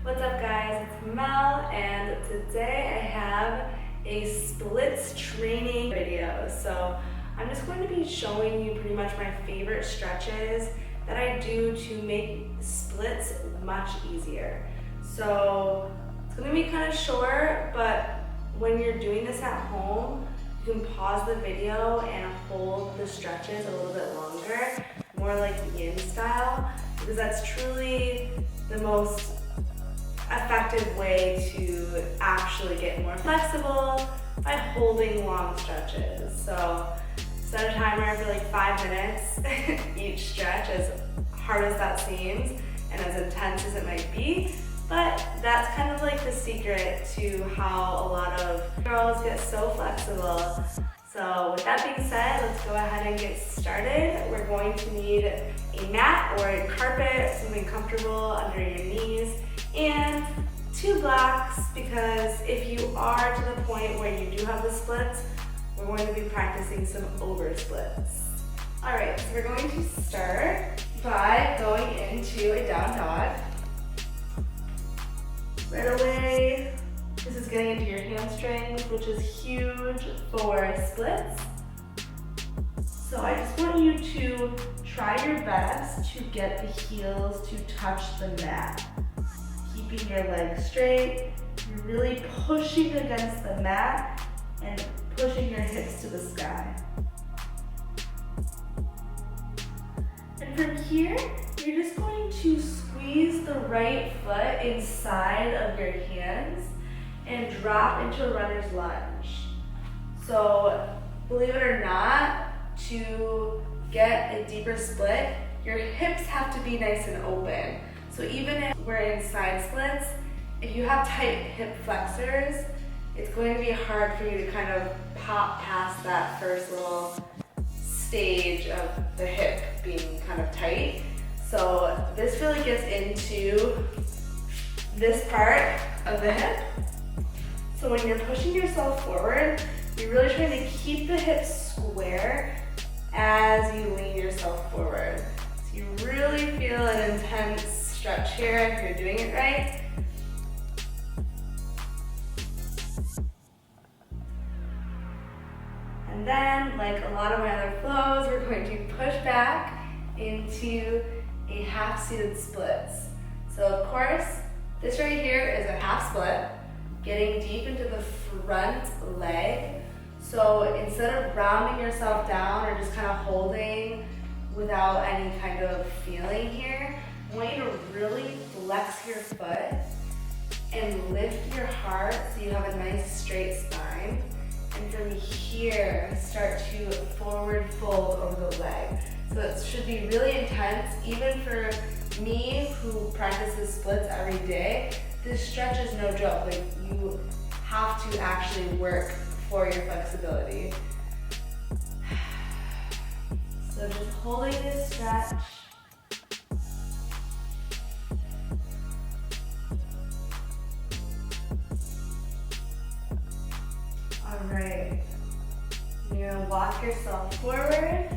What's up guys, it's Mel and today I have a splits training video. So I'm just going to be showing you pretty much my favorite stretches that I do to make splits much easier. So it's going to be kind of short, but when you're doing this at home, you can pause the video and hold the stretches a little bit longer, more like yin style, because that's truly the most effective way to actually get more flexible by holding long stretches. So set a timer for like 5 minutes each stretch, as hard as that seems and as intense as it might be. But that's kind of like the secret to how a lot of girls get so flexible. So with that being said, let's go ahead and get started. We're going to need a mat or a carpet, something comfortable under your knees, and 2 blocks, because if you are to the point where you do have the splits, we're going to be practicing some over splits. All right, so we're going to start by going into a down dog. Right away, this is getting into your hamstrings, which is huge for splits. So I just want you to try your best to get the heels to touch the mat. Keeping your legs straight, you're really pushing against the mat and pushing your hips to the sky. And from here, you're just going to squeeze the right foot inside of your hands and drop into a runner's lunge. So believe it or not, to get a deeper split, your hips have to be nice and open. So even if we're in side splits, if you have tight hip flexors, it's going to be hard for you to kind of pop past that first little stage of the hip being kind of tight. So this really gets into this part of the hip. So when you're pushing yourself forward, you're really trying to keep the hips square as you lean yourself forward. So you really feel an intense stretch here if you're doing it right. And then, like a lot of my other flows, we're going to push back into a half-seated splits. So of course, this right here is a half split, getting deep into the front leg. So instead of rounding yourself down or just kind of holding without any kind of feeling here, I want you to really flex your foot and lift your heart so you have a nice straight spine. And from here, start to forward fold over the leg. So it should be really intense. Even for me, who practices splits every day, this stretch is no joke. Like, you have to actually work for your flexibility. So just holding this stretch. Alright, you're going to walk yourself forward.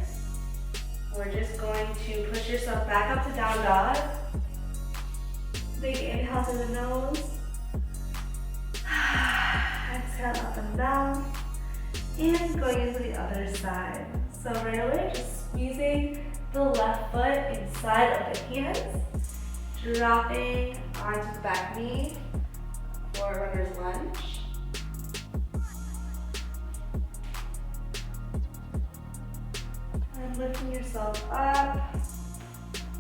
We're just going to push yourself back up to down dog. Big inhale through the nose. Exhale up and down. And going into the other side. So right away, just squeezing the left foot inside of the hands. Dropping onto the back knee for runner's lunge. And lifting yourself up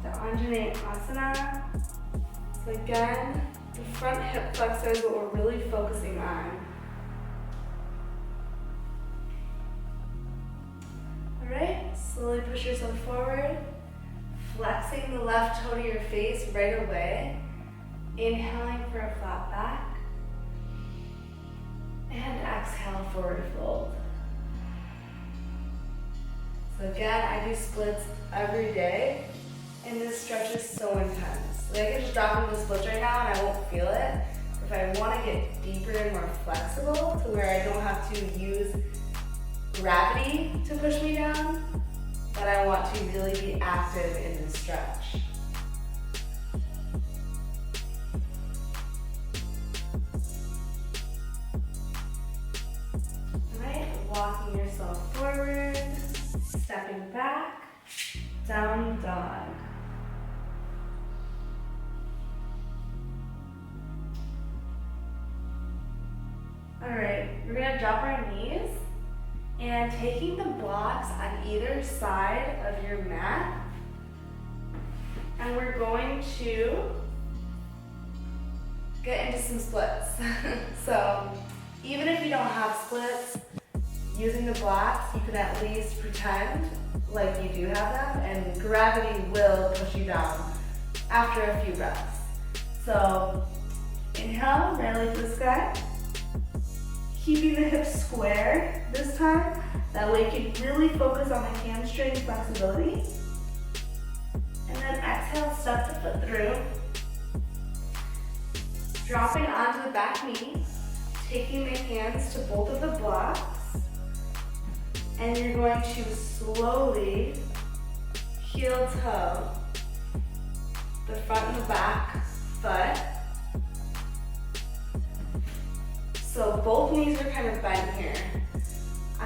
to Anjane Asana. So again, the front hip flexor is what we're really focusing on. All right, slowly push yourself forward, flexing the left toe to your face right away, inhaling for a flat back, and exhale, forward fold. So again, I do splits every day, and this stretch is so intense. Like, I can just drop into the splits right now and I won't feel it. If I want to get deeper and more flexible to where I don't have to use gravity to push me down, but I want to really be active in this stretch. yourself forward, stepping back, down dog. All right, we're gonna drop our knees and taking the blocks on either side of your mat, and we're going to get into some splits. So even if you don't have splits, using the blocks, you can at least pretend like you do have them, and gravity will push you down after a few breaths. So inhale, rally to the sky. Keeping the hips square this time. That way you can really focus on the hamstring flexibility. And then exhale, step the foot through. Dropping onto the back knee, taking the hands to both of the blocks. And you're going to slowly heel toe the front and the back foot. So both knees are kind of bent here.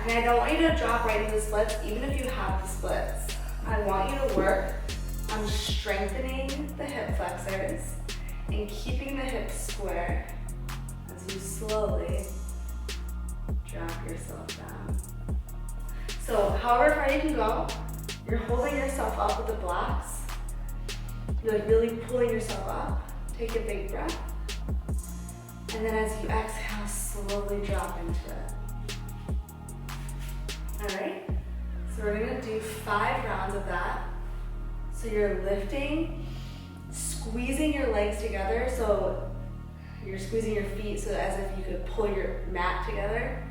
And I don't want you to drop right into the splits, even if you have the splits. I want you to work on strengthening the hip flexors and keeping the hips square as you slowly drop yourself down. So however far you can go, you're holding yourself up with the blocks. You're like really pulling yourself up. Take a big breath. And then as you exhale, slowly drop into it. All right, so we're gonna do 5 rounds of that. So you're lifting, squeezing your legs together. So you're squeezing your feet so as if you could pull your mat together.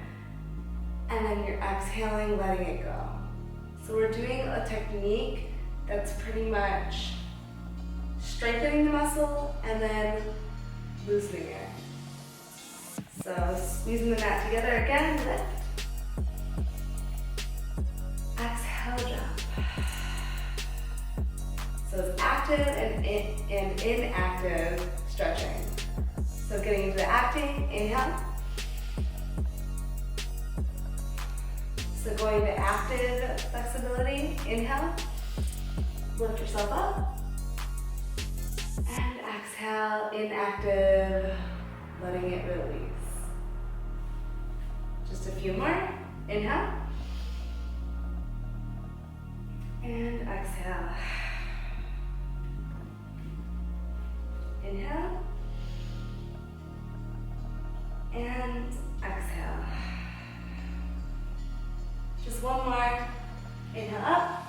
And then you're exhaling, letting it go. So we're doing a technique that's pretty much strengthening the muscle and then loosening it. So squeezing the mat together again, lift. Exhale, drop. So it's active and inactive stretching. So getting into the acting, inhale. So going to active flexibility, inhale. Lift yourself up. And exhale, inactive, letting it release. Just a few more. Inhale. And exhale. Inhale. And exhale. Just one more. Inhale up.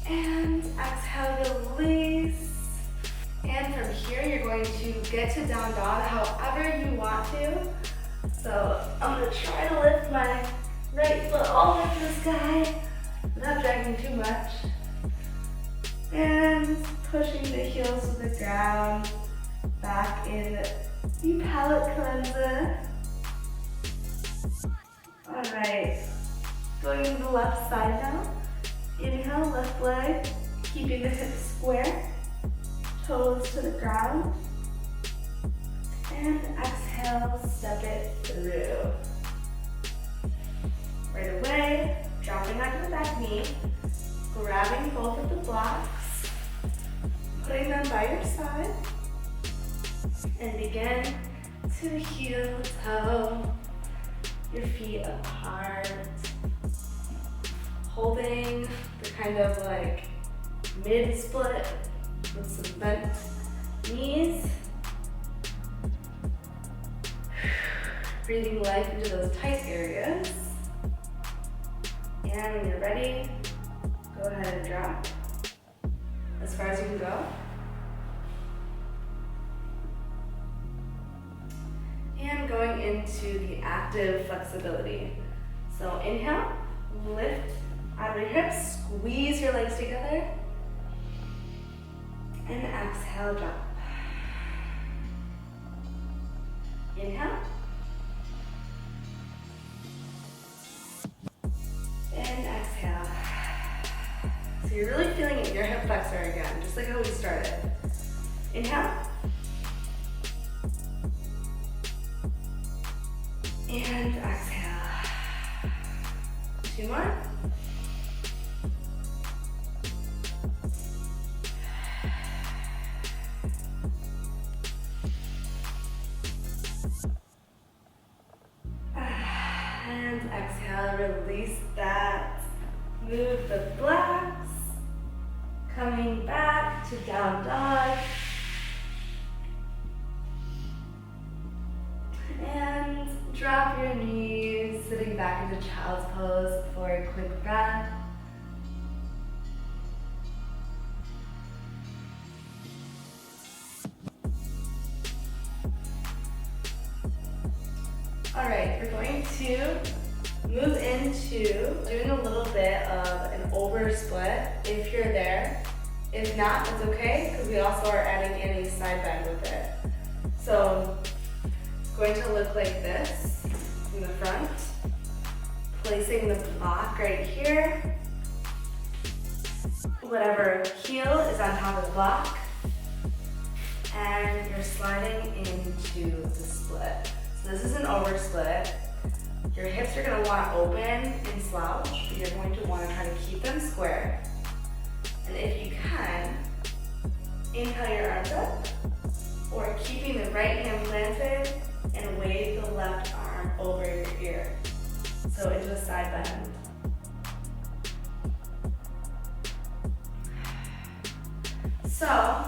And exhale, release. And from here, you're going to get to down dog however you want to. So I'm gonna try to lift my right foot all the way to the sky without dragging too much. And pushing the heels to the ground, back in the palate cleanser. All right, going to the left side now. Inhale, left leg, keeping the hips square, toes to the ground. And exhale, step it through. Right away, dropping onto the back knee, grabbing both of the blocks, putting them by your side, and begin to heel toe your feet apart, holding the kind of like mid-split with some bent knees. Breathing life into those tight areas. And when you're ready, go ahead and drop as far as you can go. And going into the active flexibility. So inhale, lift out of your hips, squeeze your legs together. And exhale, drop. Inhale. And exhale. So you're really feeling it in your hip flexor again, just like how we started. Inhale. And exhale. to child's pose for a quick breath. Alright, we're going to move into doing a little bit of an over split if you're there. If not, it's okay because we also are adding in a side bend with it. So it's going to look like this in the front. Placing the block right here. Whatever heel is on top of the block. And you're sliding into the split. So this is an over split. Your hips are going to want to open and slouch, but you're going to want to try to keep them square. And if you can, inhale your arms up, or keeping the right hand planted and wave the left arm over your ear. So into a side bend. So,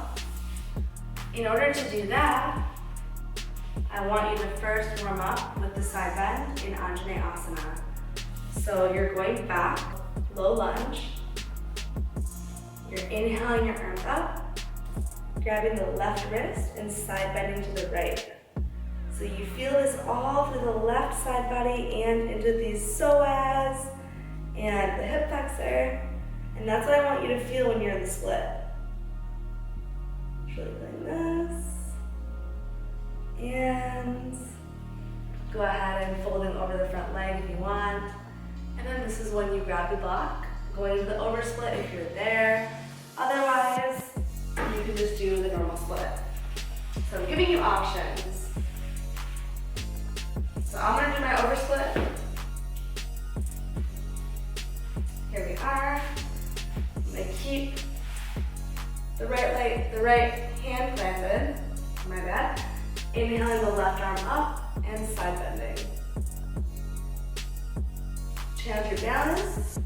in order to do that, I want you to first warm up with the side bend in Asana. So you're going back, low lunge. You're inhaling your arms up, grabbing the left wrist and side bending to the right. So you feel this all through the left side body and into the psoas and the hip flexor. And that's what I want you to feel when you're in the split. Really doing this. And go ahead and fold in over the front leg if you want. And then this is when you grab the block, going to the over split if you're there. Otherwise, you can just do the normal split. So I'm giving you options. So I'm gonna do my over split. Here we are. I'm gonna keep the right hand planted, my bad. Inhaling the left arm up and side bending. Challenge your balance.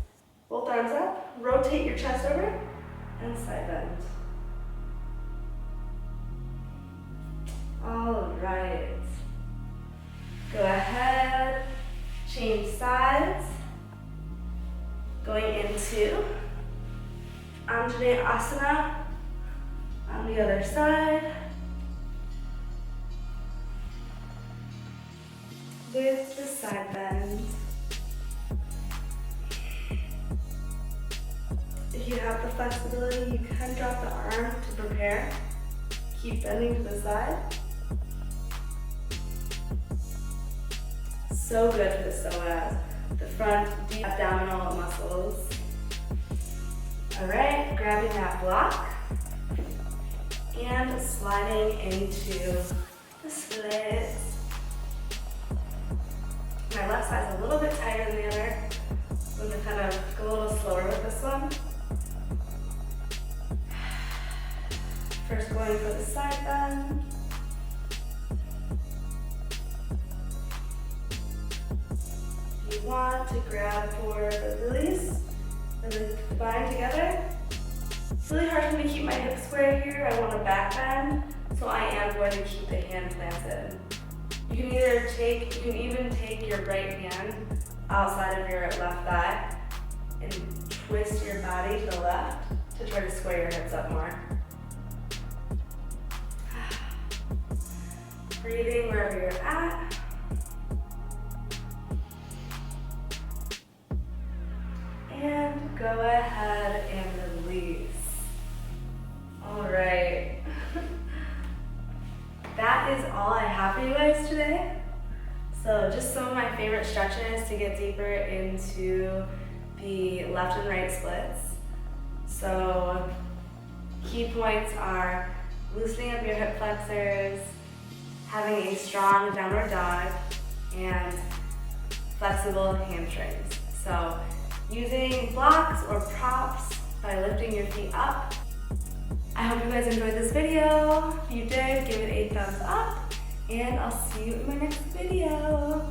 Both arms up. Rotate your chest over and side bend. All right. Go ahead. Change sides. Going into Asana on the other side. With the side bend. If you have the flexibility, you can drop the arm to prepare. Keep bending to the side. So good for the psoas, the front deep abdominal muscles. All right, grabbing that block and sliding into the splits. My left side's a little bit tighter than the other, so I'm going to kind of go a little slower with this one. First going for the side bend. If you want to grab for the release, and then combine together. It's really hard for me to keep my hips square here. I want a back bend, so I am going to keep the hand planted. You can even take your right hand outside of your left thigh and twist your body to the left to try to square your hips up more. Breathing wherever you're at. And go ahead and release. All right. That is all I have for you guys today. So just some of my favorite stretches to get deeper into the left and right splits. So key points are loosening up your hip flexors, having a strong downward dog, and flexible hamstrings. So using blocks or props by lifting your feet up. I hope you guys enjoyed this video. If you did, give it a thumbs up, and I'll see you in my next video.